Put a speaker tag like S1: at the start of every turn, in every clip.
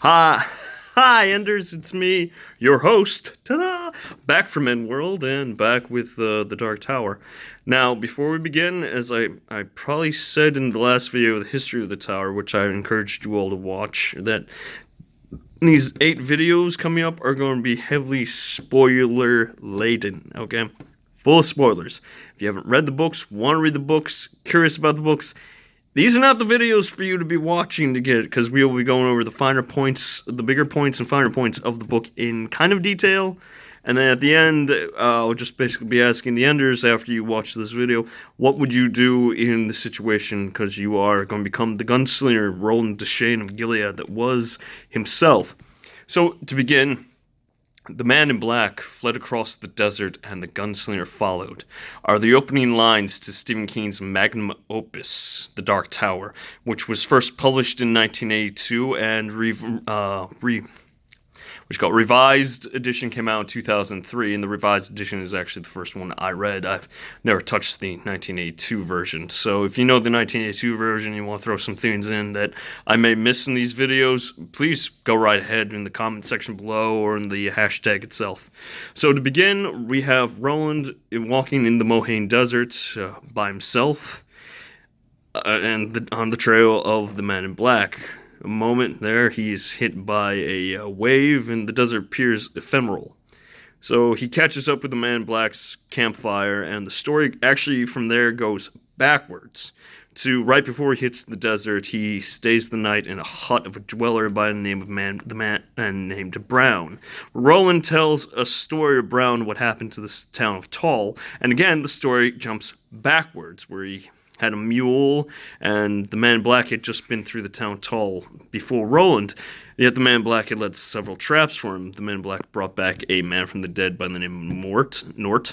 S1: Hi, hi, Enders. It's me, your host. Ta-da! Back from Endworld and back with the Dark Tower. Now, before we begin, as I probably said in the last video, the history of the tower, which I encouraged you all to watch, that these 8 videos coming up are going to be heavily spoiler laden. Okay, full of spoilers. If you haven't read the books, want to read the books, curious about the books, these are not the videos for you to be watching to get it, because we will be going over the finer points, the bigger points and finer points of the book in kind of detail. And then at the end, I'll just basically be asking the enders after you watch this video, what would you do in the situation, because you are going to become the gunslinger, Roland Deschain of Gilead that was himself. So, to begin, the man in black fled across the desert and the gunslinger followed are the opening lines to Stephen King's magnum opus, The Dark Tower, which was first published in 1982 and revised edition came out in 2003, and the revised edition is actually the first one I read. I've never touched the 1982 version, so if you know the 1982 version, you want to throw some things in that I may miss in these videos, please go right ahead in the comment section below or in the hashtag itself. So to begin, we have Roland walking in the Mohaine Desert by himself, and on the trail of the man in black. A moment there, he's hit by a wave, and the desert appears ephemeral. So he catches up with the man in black's campfire, and the story actually from there goes backwards to right before he hits the desert. He stays the night in a hut of a dweller by the name of the man named Brown. Roland tells a story of Brown, what happened to this town of Tull, and again the story jumps backwards, where he had a mule, and the man in black had just been through the town Tull before Roland. Yet the man in black had led several traps for him. The man in black brought back a man from the dead by the name of Nort,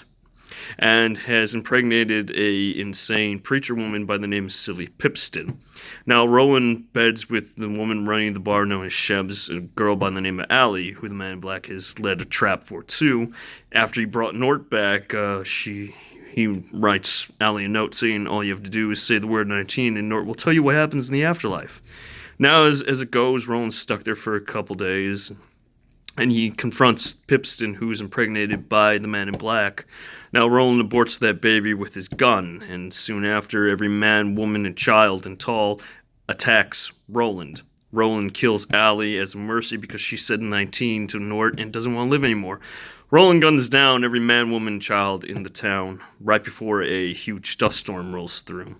S1: and has impregnated a insane preacher woman by the name of Sylvie Pipston. Now Roland beds with the woman running the bar known as Shebs, a girl by the name of Allie, who the man in black has led a trap for too. After he brought Nort back, he writes Allie a note saying all you have to do is say the word 19 and Nort will tell you what happens in the afterlife. Now, as it goes, Roland's stuck there for a couple days, and he confronts Pipston, who is impregnated by the man in black. Now, Roland aborts that baby with his gun, and soon after, every man, woman, and child in Tull attacks Roland. Roland kills Allie as a mercy because she said 19 to Nort and doesn't want to live anymore. Roland guns down every man, woman, and child in the town right before a huge dust storm rolls through.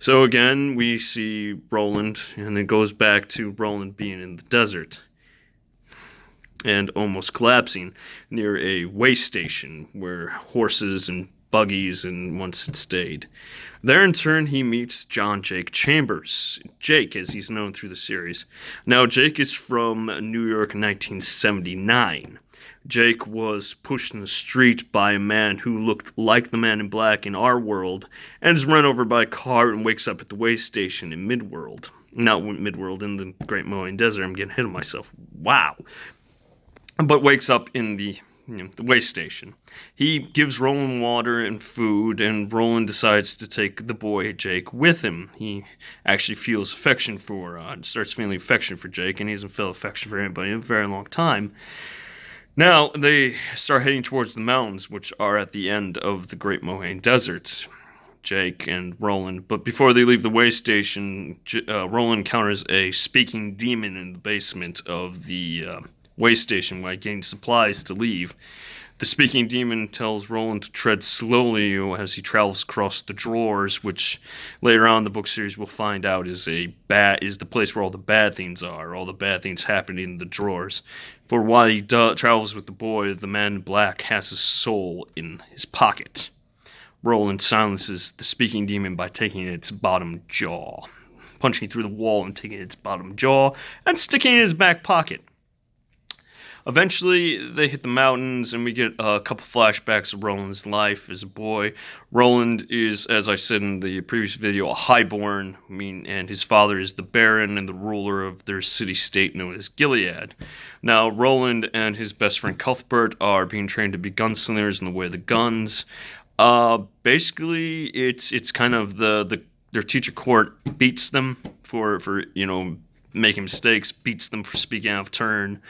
S1: So again, we see Roland, and it goes back to Roland being in the desert and almost collapsing near a way station where horses and buggies and once had stayed. There in turn he meets John Jake Chambers, Jake as he's known through the series. Now Jake is from New York in 1979. Jake was pushed in the street by a man who looked like the man in black in our world, and is run over by a car and wakes up at the way station in Midworld. Not Midworld, in the Great Mohaine Desert. I'm getting ahead of myself. Wow. But wakes up in the way station. He gives Roland water and food, and Roland decides to take the boy Jake with him. He actually feels affection starts feeling affection for Jake, and he hasn't felt affection for anybody in a very long time. Now, they start heading towards the mountains, which are at the end of the Great Mohaine Desert, Jake and Roland. But before they leave the way station, Roland encounters a speaking demon in the basement of the way station while getting supplies to leave. The speaking demon tells Roland to tread slowly as he travels across the drawers, which later on in the book series we'll find out is the place where all the bad things are. All the bad things happen in the drawers. For while he travels with the boy, the man in black has his soul in his pocket. Roland silences the speaking demon by taking its bottom jaw, punching through the wall and taking its bottom jaw and sticking it in his back pocket. Eventually, they hit the mountains, and we get a couple flashbacks of Roland's life as a boy. Roland is, as I said in the previous video, a highborn, and his father is the Baron and the ruler of their city-state known as Gilead. Now, Roland and his best friend Cuthbert are being trained to be gunslingers in the way of the guns. Basically, it's kind of their teacher court beats them for making mistakes, beats them for speaking out of turn.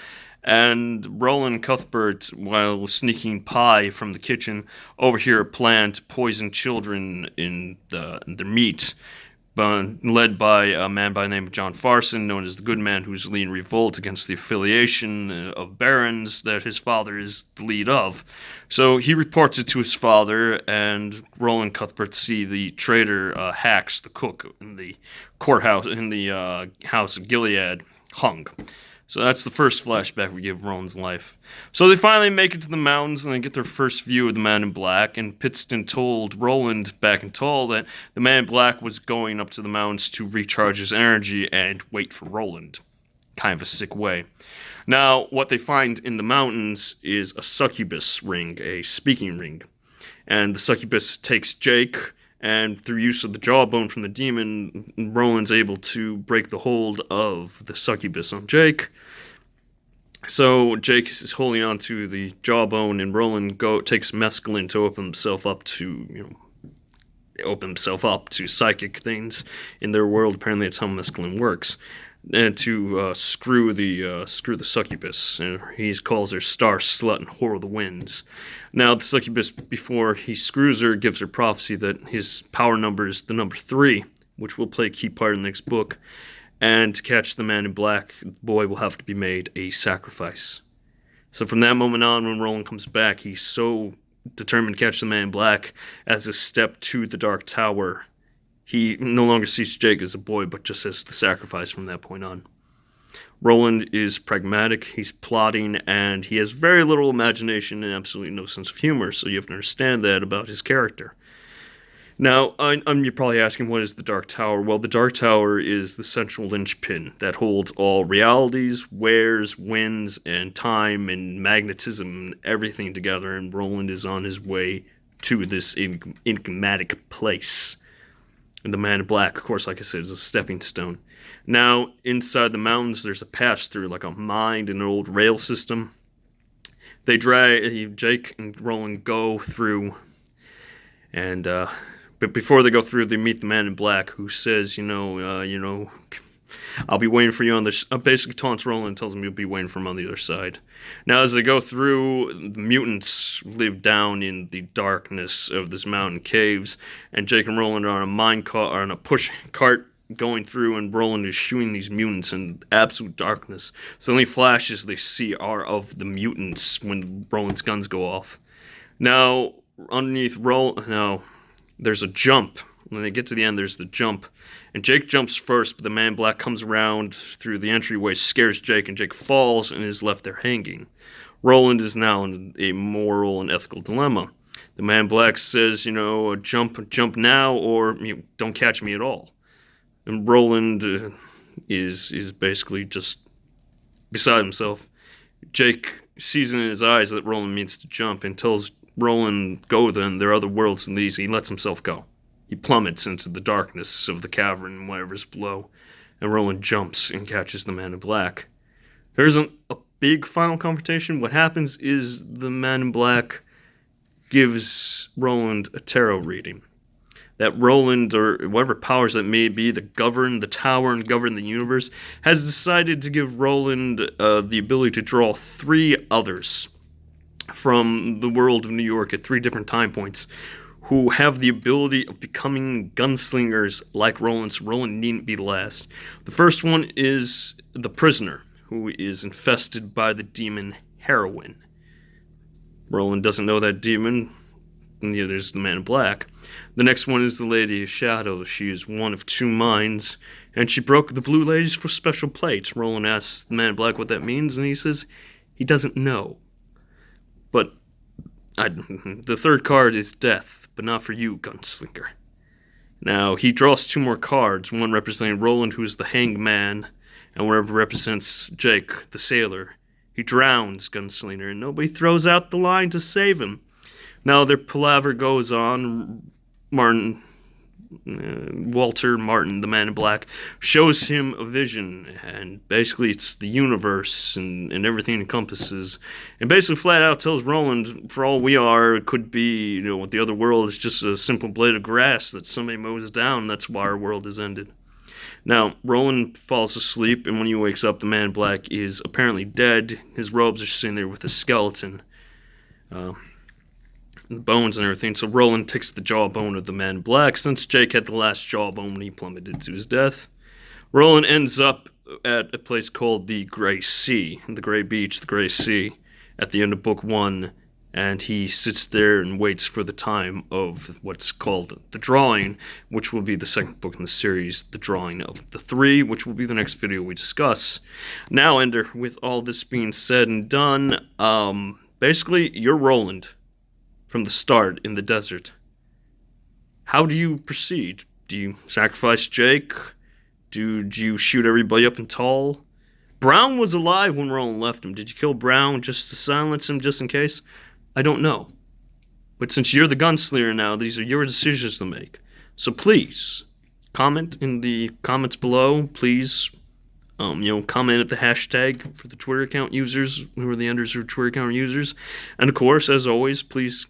S1: And Roland and Cuthbert, while sneaking pie from the kitchen, overhear a plan to poison children in their meat, led by a man by the name of John Farson, known as the Good Man, who's leading revolt against the affiliation of barons that his father is the lead of. So he reports it to his father, and Roland and Cuthbert see the traitor Hax, the cook, in the courthouse, in the house of Gilead, hung. So that's the first flashback we give of Roland's life. So they finally make it to the mountains and they get their first view of the Man in Black, and Pittston told Roland back in Tull that the Man in Black was going up to the mountains to recharge his energy and wait for Roland. Kind of a sick way. Now, what they find in the mountains is a succubus ring, a speaking ring. And the succubus takes Jake, and through use of the jawbone from the demon, Roland's able to break the hold of the succubus on Jake. So Jake is holding on to the jawbone, and Roland takes mescaline to open himself up to, psychic things in their world. Apparently, that's how mescaline works. And to screw the succubus, and he calls her Star Slut and Whore of the Winds. Now, the succubus, before he screws her, gives her prophecy that his power number is the number 3, which will play a key part in the next book. And to catch the Man in Black, the boy will have to be made a sacrifice. So from that moment on, when Roland comes back, he's so determined to catch the Man in Black as a step to the Dark Tower. He no longer sees Jake as a boy, but just as the sacrifice from that point on. Roland is pragmatic, he's plotting, and he has very little imagination and absolutely no sense of humor, so you have to understand that about his character. Now, you're probably asking, what is the Dark Tower? Well, the Dark Tower is the central linchpin that holds all realities, wares, winds, and time, and magnetism, and everything together, and Roland is on his way to this enigmatic place. And the Man in Black, of course, like I said, is a stepping stone. Now, inside the mountains, there's a pass-through, like a mine and an old rail system. They drag, Jake and Roland go through, and, but before they go through, they meet the Man in Black, who says, I'll be waiting for you on this. Basically taunts Roland and tells him you'll be waiting for him on the other side. Now, as they go through, the mutants live down in the darkness of this mountain caves, and Jake and Roland are on a push cart going through, and Roland is shooting these mutants in absolute darkness. So the only flashes they see are of the mutants when Roland's guns go off. Now, underneath there's a jump. When they get to the end, there's the jump. And Jake jumps first, but the Man in Black comes around through the entryway, scares Jake, and Jake falls and is left there hanging. Roland is now in a moral and ethical dilemma. The Man in Black says, jump now, or don't catch me at all. And Roland is basically just beside himself. Jake sees in his eyes that Roland means to jump and tells Roland, go then, there are other worlds than these. He lets himself go. He plummets into the darkness of the cavern and whatever's below, and Roland jumps and catches the Man in Black. There isn't a big final confrontation. What happens is the Man in Black gives Roland a tarot reading. That Roland, or whatever powers that may be that govern the tower and govern the universe, has decided to give Roland the ability to draw 3 others from the world of New York at 3 different time points, who have the ability of becoming gunslingers like Roland, so Roland needn't be the last. The first one is the prisoner, who is infested by the demon Heroin. Roland doesn't know that demon, and neither does the Man in Black. The next one is the Lady of Shadows. She is one of 2 minds, and she broke the Blue Ladies for special plates. Roland asks the Man in Black what that means, and he says he doesn't know. But the third card is Death, but not for you, Gunslinger. Now, he draws 2 more cards, one representing Roland, who is the Hanged Man, and one represents Jake, the Sailor. He drowns Gunslinger, and nobody throws out the line to save him. Now, their palaver goes on. Walter Martin, the Man in Black, shows him a vision, and basically it's the universe and everything it encompasses, and basically flat out tells Roland, for all we are, it could be, what the other world is just a simple blade of grass that somebody mows down, that's why our world has ended. Now, Roland falls asleep, and when he wakes up, the Man in Black is apparently dead. His robes are sitting there with a skeleton, bones and everything. So Roland takes the jawbone of the Man in Black, since Jake had the last jawbone when he plummeted to his death. Roland ends up at a place called the Gray Sea, the Gray Beach, the Gray Sea, at the end of book 1, and he sits there and waits for the time of what's called the drawing, which will be the second book in the series, the drawing of the 3, which will be the next video we discuss. Now, Ender, with all this being said and done, basically, you're Roland from the start in the desert. How do you proceed? Do you sacrifice Jake? Do you shoot everybody up in Tull? Brown was alive when Roland left him. Did you kill Brown just to silence him, just in case? I don't know. But since you're the gunslinger now, these are your decisions to make. So please, comment in the comments below. Please, comment at the hashtag for the Twitter account users, who are the Enders or Twitter account users. And of course, as always, please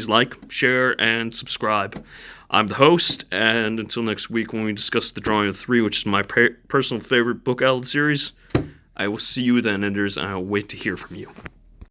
S1: like, share, and subscribe. I'm the host, and until next week when we discuss the drawing of 3, which is my personal favorite book out of the series, I will see you then, Enders, and I'll wait to hear from you.